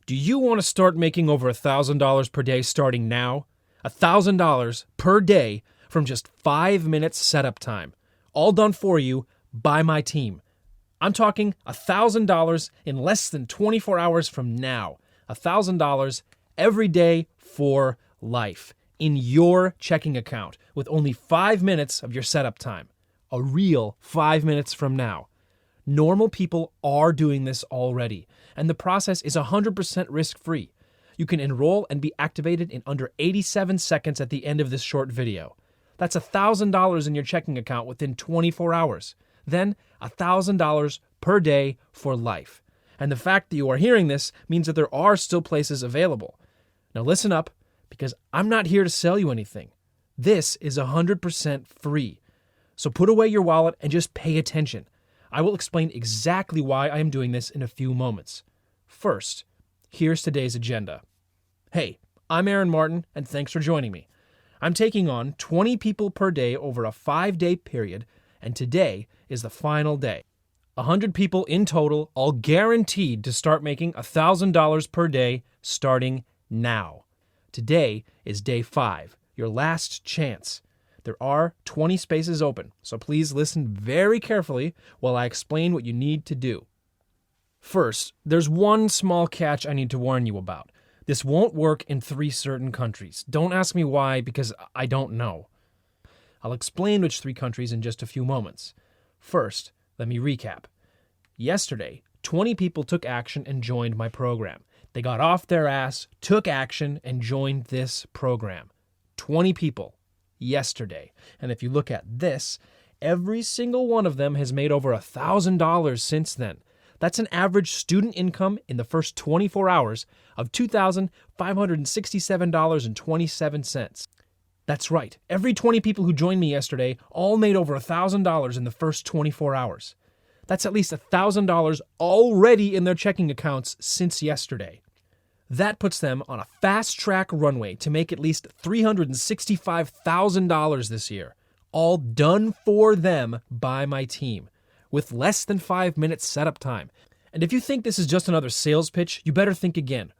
Do you want to start making over $1,000 per day starting now? $1,000 per day from just 5 minutes setup time. All done for you by my team. I'm talking $1,000 in less than 24 hours from now. $1,000 every day for life in your checking account with only 5 minutes of your setup time. A real 5 minutes from now. Normal people are doing this already, and the process is 100% risk-free. You can enroll and be activated in under 87 seconds at the end of this short video. That's $1,000 in your checking account within 24 hours. Then $1,000 per day for life. And the fact that you are hearing this means that there are still places available. Now listen up, because I'm not here to sell you anything. This is 100% free. So put away your wallet and just pay attention. I will explain exactly why I am doing this in a few moments. First, here's today's agenda. Hey, I'm Aaron Martin, and thanks for joining me. I'm taking on 20 people per day over a 5-day period, and today is the final day. 100 people in total, all guaranteed to start making $1,000 per day starting now. Today is day 5, your last chance. There are 20 spaces open, so please listen very carefully while I explain what you need to do. First, there's one small catch I need to warn you about. This won't work in 3 certain countries. Don't ask me why, because I don't know. I'll explain which 3 countries in just a few moments. First, let me recap. Yesterday, 20 people took action and joined my program. They got off their ass, took action, and joined this program. 20 people. Yesterday. And if you look at this, every single one of them has made over $1,000 since then. That's an average student income in the first 24 hours of $2,567.27. That's right. Every 20 people who joined me yesterday all made over $1,000 in the first 24 hours. That's at least $1,000 already in their checking accounts since yesterday. That puts them on a fast-track runway to make at least $365,000 this year, all done for them by my team, with less than 5 minutes setup time. And if you think this is just another sales pitch, you better think again.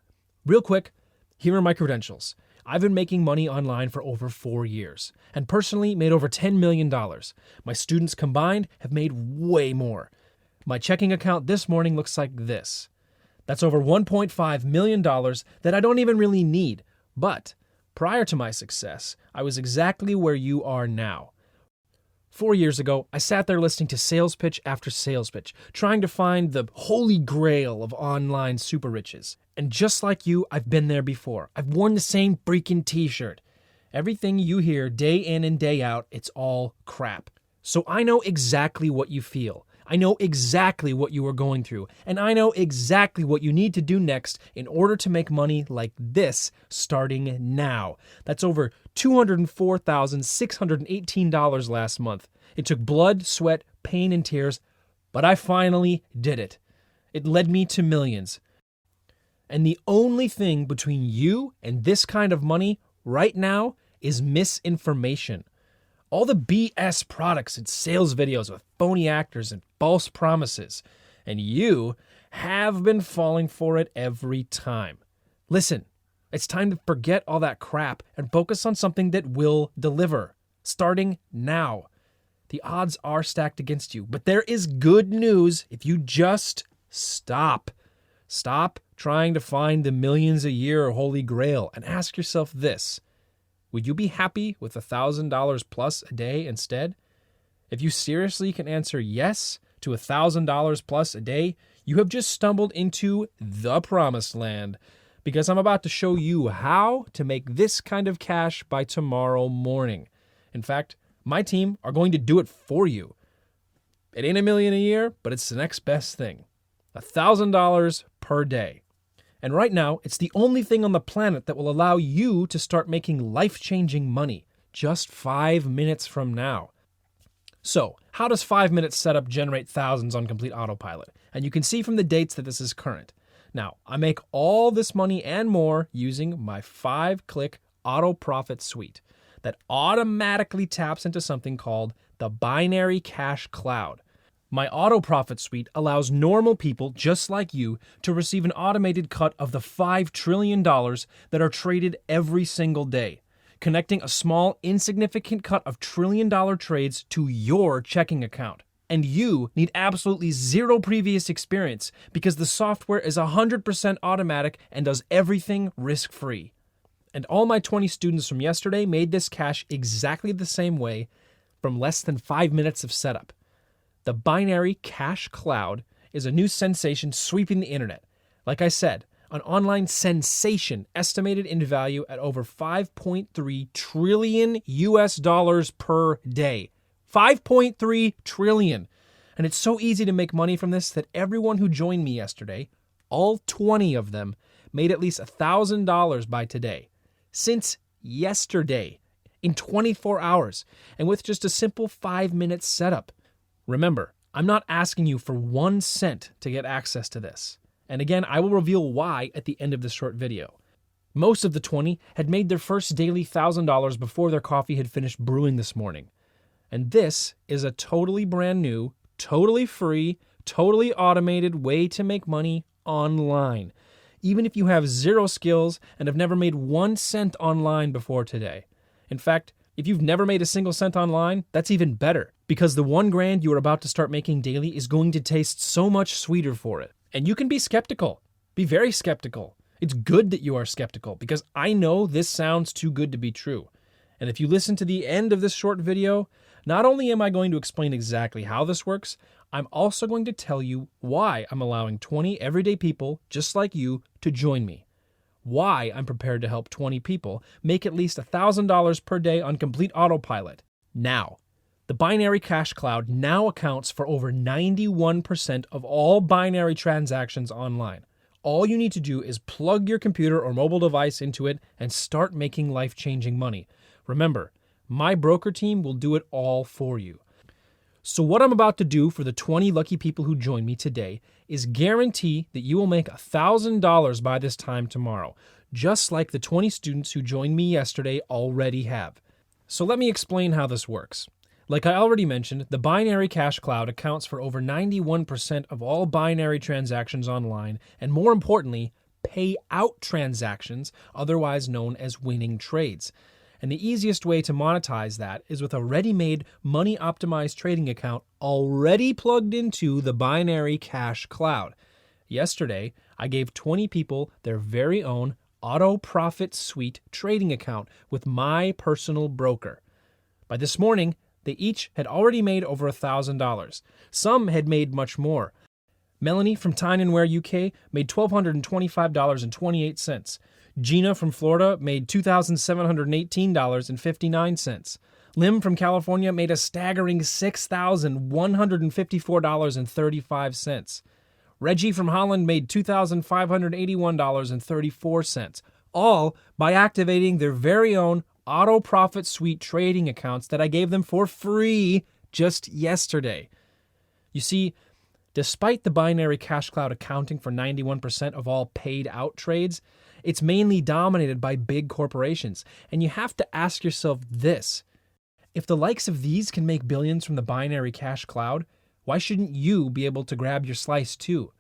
Real quick, here are my credentials. I've been making money online for over 4 years, and personally made over $10 million. My students combined have made way more. My checking account this morning looks like this. That's over $1.5 million that I don't even really need. But prior to my success, I was exactly where you are now. 4 years ago, I sat there listening to sales pitch after sales pitch, trying to find the holy grail of online super riches. And just like you, I've been there before. I've worn the same freaking t-shirt. Everything you hear day in and day out, it's all crap. So I know exactly what you feel. I know exactly what you are going through, and I know exactly what you need to do next in order to make money like this starting now. That's over $204,618 last month. It took blood, sweat, pain, and tears, but I finally did it. It led me to millions. And the only thing between you and this kind of money right now is misinformation. All the BS products and sales videos with phony actors and false promises. And you have been falling for it every time. Listen, it's time to forget all that crap and focus on something that will deliver, starting now. The odds are stacked against you, but there is good news if you just stop. Stop trying to find the millions a year holy grail and ask yourself this. Would you be happy with $1,000 plus a day instead? If you seriously can answer yes to $1,000 plus a day, you have just stumbled into the promised land, because I'm about to show you how to make this kind of cash by tomorrow morning. In fact, my team are going to do it for you. It ain't $1 million a year, but it's the next best thing. $1,000 per day. And right now, it's the only thing on the planet that will allow you to start making life-changing money just 5 minutes from now. So, how does 5 minutes setup generate thousands on complete autopilot? And you can see from the dates that this is current. Now, I make all this money and more using my 5-click auto profit suite that automatically taps into something called the binary cash cloud. My Auto Profit Suite allows normal people just like you to receive an automated cut of the $5 trillion that are traded every single day, connecting a small, insignificant cut of trillion-dollar trades to your checking account. And you need absolutely zero previous experience because the software is 100% automatic and does everything risk-free. And all my 20 students from yesterday made this cash exactly the same way from less than 5 minutes of setup. The binary cash cloud is a new sensation sweeping the internet. Like I said, an online sensation estimated in value at over 5.3 trillion US dollars per day. 5.3 trillion. And it's so easy to make money from this that everyone who joined me yesterday, all 20 of them, made at least $1,000 by today. Since yesterday, in 24 hours, and with just a simple 5-minute setup. Remember, I'm not asking you for 1 cent to get access to this. And again, I will reveal why at the end of this short video. Most of the 20 had made their first daily $1,000 before their coffee had finished brewing this morning. And this is a totally brand new, totally free, totally automated way to make money online. Even if you have zero skills and have never made 1 cent online before today. In fact, if you've never made a single cent online, that's even better, because the $1,000 you are about to start making daily is going to taste so much sweeter for it. And you can be skeptical. Be very skeptical. It's good that you are skeptical, because I know this sounds too good to be true. And if you listen to the end of this short video, not only am I going to explain exactly how this works, I'm also going to tell you why I'm allowing 20 everyday people just like you to join me. Why I'm prepared to help 20 people make at least $1,000 per day on complete autopilot. Now, the binary cash cloud now accounts for over 91% of all binary transactions online. All you need to do is plug your computer or mobile device into it and start making life-changing money. Remember, my broker team will do it all for you. So what I'm about to do for the 20 lucky people who join me today is guarantee that you will make $1,000 by this time tomorrow, just like the 20 students who joined me yesterday already have. So let me explain how this works. Like I already mentioned, the binary cash cloud accounts for over 91% of all binary transactions online, and more importantly, payout transactions, otherwise known as winning trades. And the easiest way to monetize that is with a ready-made, money-optimized trading account already plugged into the binary cash cloud. Yesterday, I gave 20 people their very own Auto Profit Suite trading account with my personal broker. By this morning, they each had already made over $1,000. Some had made much more. Melanie from Tyne and Ware, UK, made $1,225.28. Gina from Florida made $2,718.59. Lim from California made a staggering $6,154.35. Reggie from Holland made $2,581.34, all by activating their very own Auto Profit Suite trading accounts that I gave them for free just yesterday. You see, despite the binary cash cloud accounting for 91% of all paid out trades, it's mainly dominated by big corporations. And you have to ask yourself this: if the likes of these can make billions from the binary cash cloud, why shouldn't you be able to grab your slice too?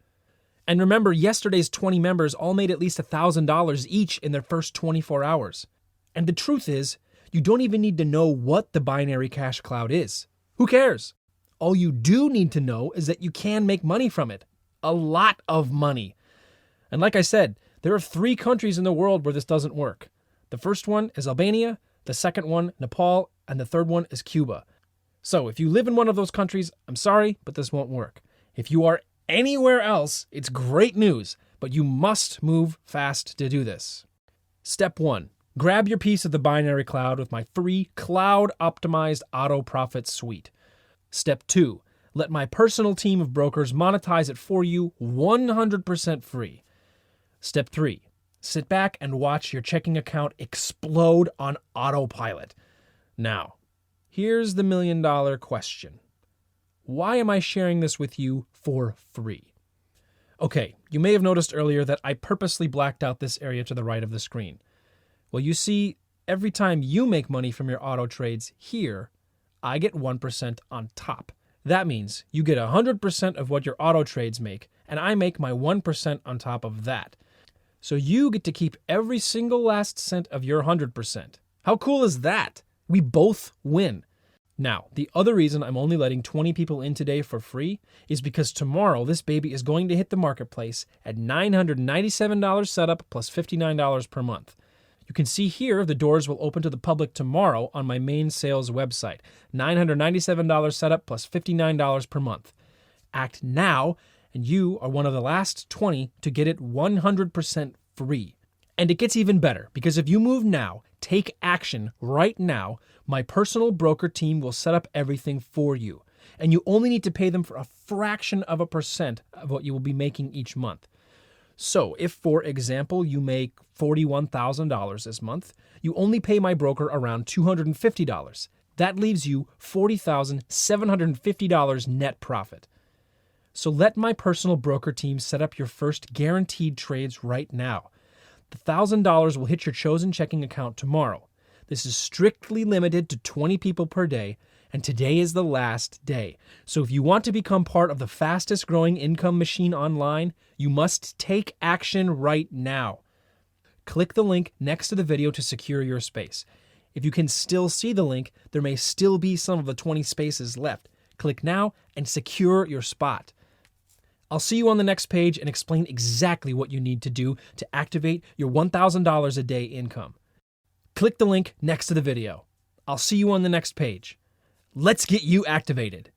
And remember, yesterday's 20 members all made at least $1,000 each in their first 24 hours. And the truth is, you don't even need to know what the binary cash cloud is. Who cares? All you do need to know is that you can make money from it. A lot of money. And like I said, there are 3 countries in the world where this doesn't work. The first one is Albania, the second one, Nepal, and the third one is Cuba. So if you live in one of those countries, I'm sorry, but this won't work. If you are anywhere else, it's great news, but you must move fast to do this. Step 1. Grab your piece of the binary cloud with my free cloud-optimized Auto Profit Suite. Step 2. Let my personal team of brokers monetize it for you 100% free. Step 3. Sit back and watch your checking account explode on autopilot. Now, here's the $1 million question. Why am I sharing this with you for free? Okay, you may have noticed earlier that I purposely blacked out this area to the right of the screen. Well, you see, every time you make money from your auto trades here, I get 1% on top. That means you get 100% of what your auto trades make, and I make my 1% on top of that. So you get to keep every single last cent of your 100%. How cool is that? We both win. Now, the other reason I'm only letting 20 people in today for free is because tomorrow this baby is going to hit the marketplace at $997 setup plus $59 per month. You can see here the doors will open to the public tomorrow on my main sales website. $997 setup plus $59 per month. Act now, and you are one of the last 20 to get it 100% free. And it gets even better, because if you move now, take action right now, my personal broker team will set up everything for you. And you only need to pay them for a fraction of a percent of what you will be making each month. So if, for example, you make $41,000 this month, you only pay my broker around $250. That leaves you $40,750 net profit. So let my personal broker team set up your first guaranteed trades right now. The $1,000 will hit your chosen checking account tomorrow. This is strictly limited to 20 people per day, and today is the last day. So if you want to become part of the fastest growing income machine online, you must take action right now. Click the link next to the video to secure your space. If you can still see the link, there may still be some of the 20 spaces left. Click now and secure your spot. I'll see you on the next page and explain exactly what you need to do to activate your $1,000 a day income. Click the link next to the video. I'll see you on the next page. Let's get you activated.